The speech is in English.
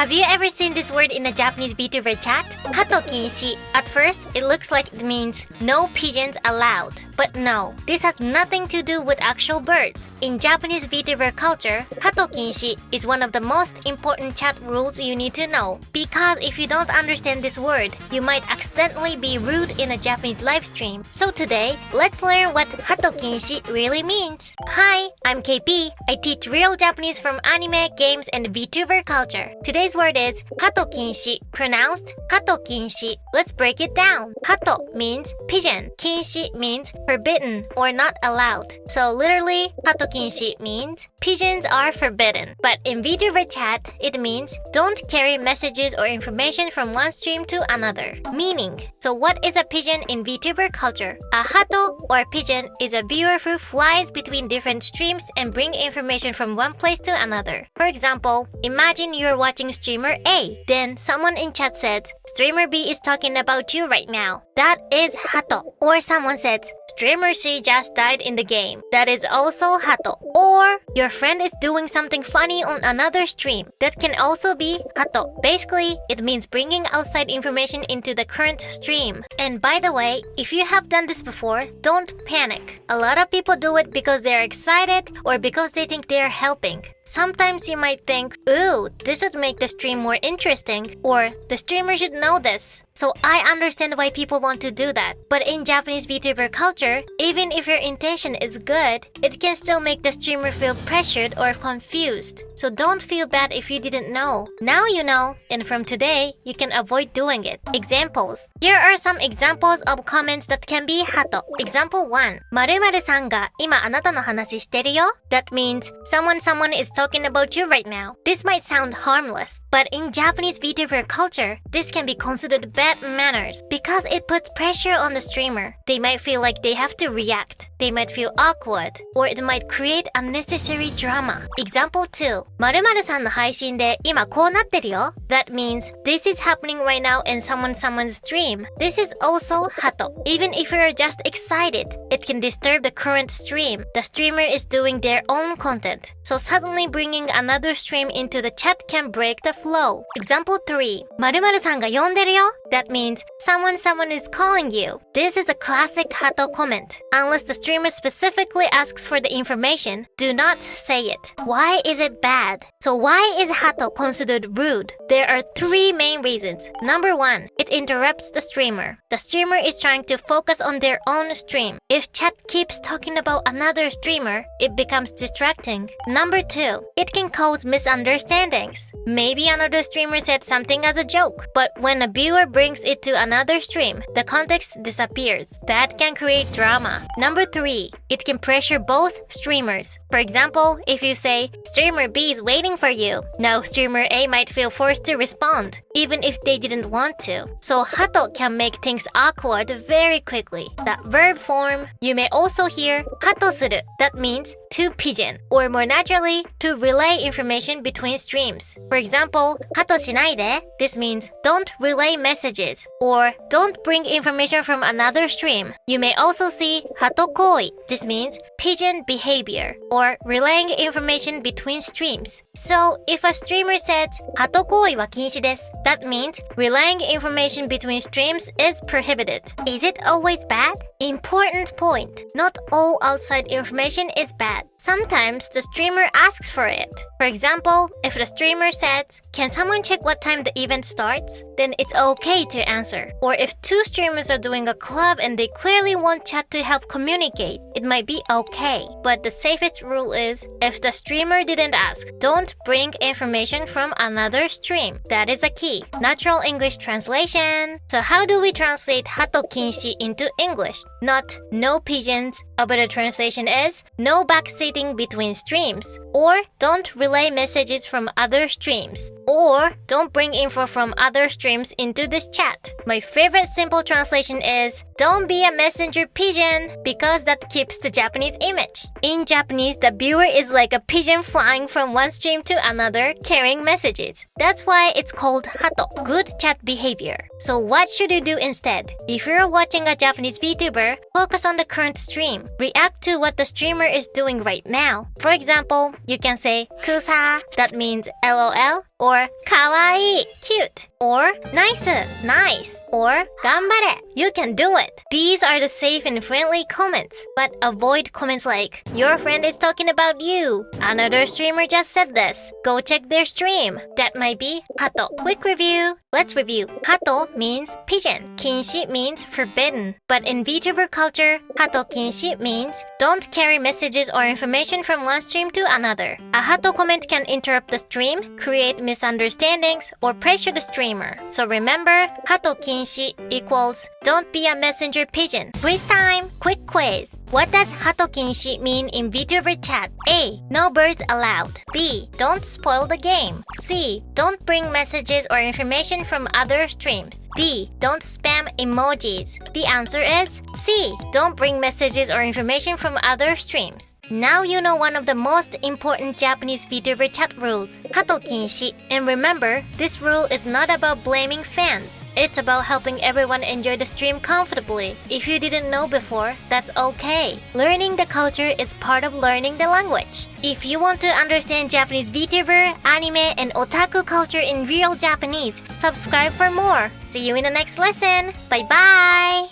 Have you ever seen this word in a Japanese VTuber chat? Hato kinshi. At first, it looks like it means no pigeons allowed. But no, this has nothing to do with actual birds. In Japanese VTuber culture, hato kinshi is one of the most important chat rules you need to know. Because if you don't understand this word, you might accidentally be rude in a Japanese live stream. So today, let's learn what hato kinshi really means. Hi, I'm KP. I teach real Japanese from anime, games, and VTuber culture. Today's word is hato kinshi, pronounced hato kinshi. Let's break it down. Hato means pigeon. Kinshi means forbidden or not allowed. So literally, hato kinshi means pigeons are forbidden. But in VTuber chat, it means don't carry messages or information from one stream to another. Meaning, so what is a pigeon in VTuber culture? A hato or pigeon is a viewer who flies between different streams and bring information from one place to another. For example, imagine you're watching streamer A. Then someone in chat says, streamer B is talking about you right now. That is hato. Or someone says, streamer C just died in the game. That is also hato. Or your friend is doing something funny on another stream. That can also be hato. Basically, it means bringing outside information into the current stream. And by the way, if you have done this before, don't panic. A lot of people do it because they're excited or because they think they're helping. Sometimes you might think, ooh, this would make the stream more interesting, or the streamer should know this. So I understand why people want to do that. But in Japanese VTuber culture, even if your intention is good, it can still make the streamer feel pressured or confused. So don't feel bad if you didn't know. Now you know, and from today, you can avoid doing it. Examples. Here are some examples of comments that can be hato. Example 1. 〇〇さんが今あなたの話してるよ. That means someone is talking about you right now. This might sound harmless, but in Japanese VTuber culture, this can be considered bad manners because it puts pressure on the streamer. They might feel like they have to react. They might feel awkward, or it might create unnecessary drama. Example 2. 〇〇さんの配信で今こうなってるよ. That means this is happening right now in someone's stream. This is also hato. Even if you're just excited, it can disturb the current stream. The streamer is doing their own content. So suddenly bringing another stream into the chat can break the flow. Example 3. 〇〇さんが呼んでるよ. That means someone is calling you. This is a classic hato comment. Unless the streamer specifically asks for the information, do not say it. Why is it bad? So why is hato considered rude? There are 3 main reasons. Number 1, it interrupts the streamer. The streamer is trying to focus on their own stream. If chat keeps talking about another streamer, it becomes distracting. Number 2, it can cause misunderstandings. Maybe another streamer said something as a joke, but when a viewer brings it to another stream, the context disappears. That can create drama. Number 3, it can pressure both streamers. For example, if you say, streamer B is waiting for you, now streamer A might feel forced to respond, even if they didn't want to. So hato can make things awkward very quickly. That verb form, you may also hear hato suru. That means to pigeon, or more naturally, to relay information between streams. For example, hato shinai de. This means don't relay messages, or don't bring information from another stream. You may also see hato koi. This means pigeon behavior, or relaying information between streams. So if a streamer says hato koi wa kinshi desu, that means relaying information between streams is prohibited. Is it always bad? Important point. Not all outside information is bad. Sometimes the streamer asks for it. For example, if the streamer says, can someone check what time the event starts? Then it's okay to answer. Or if 2 streamers are doing a collab and they clearly want chat to help communicate, it might be okay. But the safest rule is, if the streamer didn't ask, don't bring information from another stream. That is a key. Natural English translation. So how do we translate hato kinshi into English? Not no pigeons. A better translation is no backseating between streams. Or don't relay messages from other streams. Or don't bring info from other streams into this chat. My favorite simple translation is don't be a messenger pigeon, because that keeps the Japanese image. In Japanese, the viewer is like a pigeon flying from one stream to another carrying messages. That's why it's called hato, good chat behavior. So what should you do instead? If you're watching a Japanese VTuber, focus on the current stream. React to what the streamer is doing right now. For example, you can say kusa, that means LOL, or かわいい cute, or nice, nice, or 頑張れ you can do it. These are the safe and friendly comments, but avoid comments like your friend is talking about you. Another streamer just said this. Go check their stream. That might be ハト. Quick review. Let's review. ハト means pigeon. 禁止 means forbidden. But in VTuber culture, ハト禁止 means don't carry messages or information from one stream to another. A ハト comment can interrupt the stream, create misunderstandings, or pressure the streamer. So remember, ハト禁止 equals don't be a messenger pigeon. Quiz time! Quick quiz. What does ハト禁止 mean in VTuber chat? A. No birds allowed. B. Don't spoil the game. C. Don't bring messages or information from other streams. D. Don't spam emojis. The answer is C. Don't bring messages or information from other streams. Now you know one of the most important Japanese VTuber chat rules, ハト禁止. And remember, this rule is not about blaming fans. It's about helping everyone enjoy the stream comfortably. If you didn't know before, that's okay. Learning the culture is part of learning the language. If you want to understand Japanese VTuber, anime, and otaku culture in real Japanese, subscribe for more. See you in the next lesson. Bye bye!